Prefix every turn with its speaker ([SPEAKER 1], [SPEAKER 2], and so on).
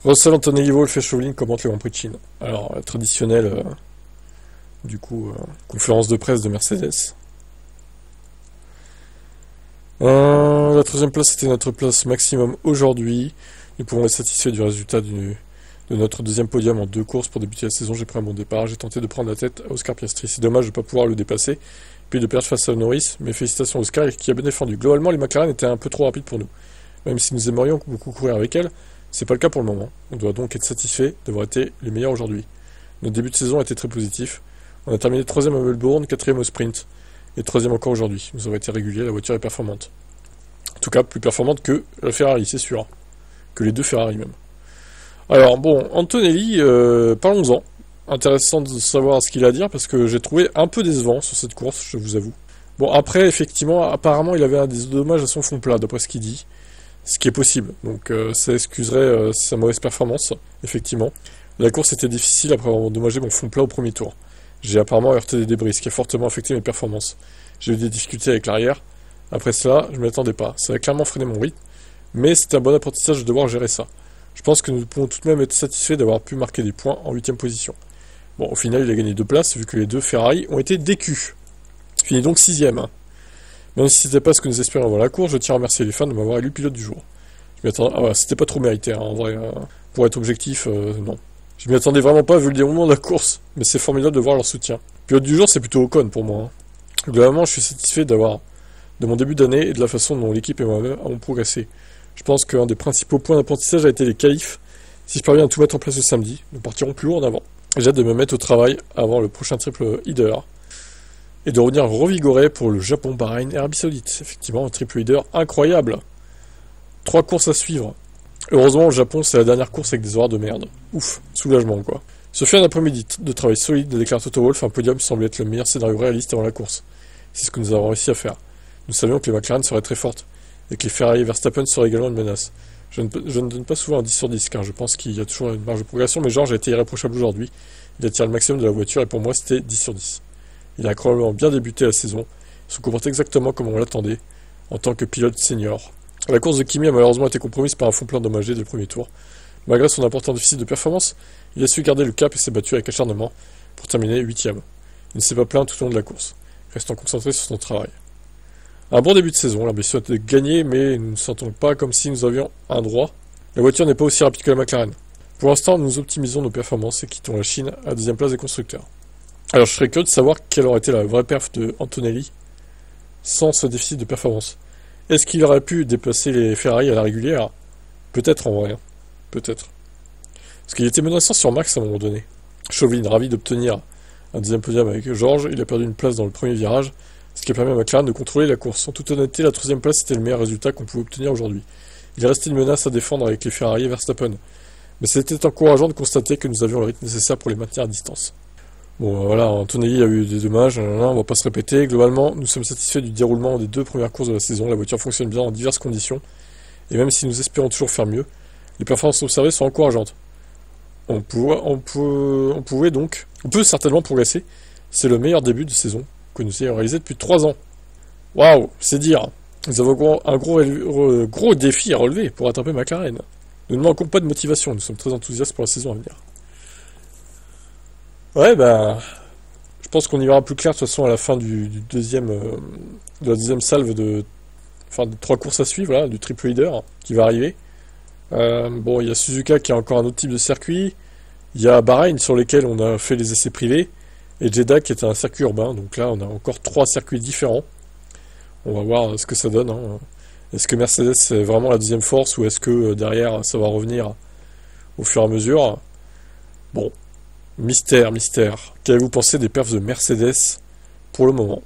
[SPEAKER 1] Russell Antonelli Wolf et Chauvelin commentent le Grand Prix de Chine. Alors, la traditionnelle, conférence de presse de Mercedes. La troisième place était notre place maximum aujourd'hui. Nous pouvons être satisfaits du résultat de notre deuxième podium en 2 courses pour débuter la saison. J'ai pris un bon départ, j'ai tenté de prendre la tête à Oscar Piastri. C'est dommage de ne pas pouvoir le dépasser, puis de perdre face à Norris, mais félicitations à Oscar qui a bien défendu. Globalement, les McLaren étaient un peu trop rapides pour nous. Même si nous aimerions beaucoup courir avec elles, c'est pas le cas pour le moment. On doit donc être satisfait d'avoir été les meilleurs aujourd'hui. Notre début de saison a été très positif. On a terminé 3ème à Melbourne, 4ème au sprint, et 3ème encore aujourd'hui. Nous avons été réguliers, la voiture est performante. En tout cas, plus performante que la Ferrari, c'est sûr. Que les deux Ferrari même. Alors bon, Antonelli, parlons-en. Intéressant de savoir ce qu'il a à dire, parce que j'ai trouvé un peu décevant sur cette course, je vous avoue. Bon, après, effectivement, apparemment, il avait des dommages à son fond plat, d'après ce qu'il dit. Ce qui est possible, donc ça excuserait sa mauvaise performance, effectivement. La course était difficile après avoir endommagé mon fond plat au premier tour. J'ai apparemment heurté des débris, ce qui a fortement affecté mes performances. J'ai eu des difficultés avec l'arrière. Après cela, je ne m'attendais pas. Ça a clairement freiné mon rythme, mais c'est un bon apprentissage de devoir gérer ça. Je pense que nous pouvons tout de même être satisfaits d'avoir pu marquer des points en 8ème position. Bon, au final, il a gagné 2 places, vu que les deux Ferrari ont été décus. Il finit donc 6ème. Même si c'était pas ce que nous espérions avant la course, je tiens à remercier les fans de m'avoir élu pilote du jour. Je m'y attendais... Ah ouais, c'était pas trop mérité, hein, en vrai. Pour être objectif, non. Je m'y attendais vraiment pas vu le déroulement de la course, mais c'est formidable de voir leur soutien. Pilote du jour, c'est plutôt Ocon pour moi. Hein. Globalement, je suis satisfait de mon début d'année et de la façon dont l'équipe et moi-même avons progressé. Je pense qu'un des principaux points d'apprentissage a été les qualifs. Si je parviens à tout mettre en place ce samedi, nous partirons plus haut en avant. J'ai hâte de me mettre au travail avant le prochain triple header et de revenir revigoré pour le Japon, Bahreïn et Arabie Saoudite. Effectivement, un triple leader incroyable. 3 courses à suivre. Heureusement, au Japon, c'est la dernière course avec des horaires de merde. Ouf, soulagement quoi. Ce fut un après-midi de travail solide, déclare Toto Wolff. Un podium semblait être le meilleur scénario réaliste avant la course. C'est ce que nous avons réussi à faire. Nous savions que les McLaren seraient très fortes et que les Ferrari et Verstappen seraient également une menace. Je ne donne pas souvent un 10 sur 10 car je pense qu'il y a toujours une marge de progression, mais George a été irréprochable aujourd'hui. Il a tiré le maximum de la voiture et pour moi c'était 10 sur 10. Il a incroyablement bien débuté la saison. Il se comporte exactement comme on l'attendait en tant que pilote senior. La course de Kimi a malheureusement été compromise par un fond plein endommagé dès le premier tour. Malgré son important déficit de performance, il a su garder le cap et s'est battu avec acharnement pour terminer 8ème. Il ne s'est pas plaint tout au long de la course, restant concentré sur son travail. Un bon début de saison, l'ambition était de gagner, mais nous ne sentons pas comme si nous avions un droit. La voiture n'est pas aussi rapide que la McLaren. Pour l'instant, nous optimisons nos performances et quittons la Chine à la 2ème place des constructeurs. Alors je serais curieux de savoir quelle aurait été la vraie perf de Antonelli sans ce déficit de performance. Est-ce qu'il aurait pu déplacer les Ferrari à la régulière? Peut-être en vrai. Peut-être. Parce qu'il était menaçant sur Max à un moment donné. Chauvelin, ravi d'obtenir un 2ème podium avec George, il a perdu une place dans le premier virage, ce qui a permis à McLaren de contrôler la course. En toute honnêteté, la 3ème place était le meilleur résultat qu'on pouvait obtenir aujourd'hui. Il restait une menace à défendre avec les Ferrari et Verstappen. Mais c'était encourageant de constater que nous avions le rythme nécessaire pour les maintenir à distance. Bon, voilà, Antonelli a eu des dommages, on va pas se répéter. Globalement, nous sommes satisfaits du déroulement des 2 premières courses de la saison. La voiture fonctionne bien dans diverses conditions. Et même si nous espérons toujours faire mieux, les performances observées sont encourageantes. On peut certainement progresser. C'est le meilleur début de saison que nous ayons réalisé depuis 3 ans. Waouh, c'est dire. Nous avons un gros défi à relever pour attraper McLaren. Nous ne manquons pas de motivation, nous sommes très enthousiastes pour la saison à venir. Ouais, je pense qu'on y verra plus clair de toute façon à la fin de la deuxième salve de 3 courses à suivre, là, du triple leader qui va arriver. Bon, il y a Suzuka qui a encore un autre type de circuit. Il y a Bahreïn sur lesquels on a fait les essais privés. Et Jeddah qui est un circuit urbain. Donc là, on a encore 3 circuits différents. On va voir ce que ça donne. Hein. Est-ce que Mercedes c'est vraiment la deuxième force ou est-ce que derrière ça va revenir au fur et à mesure? Bon, mystère. Qu'avez-vous pensé des perfs de Mercedes pour le moment?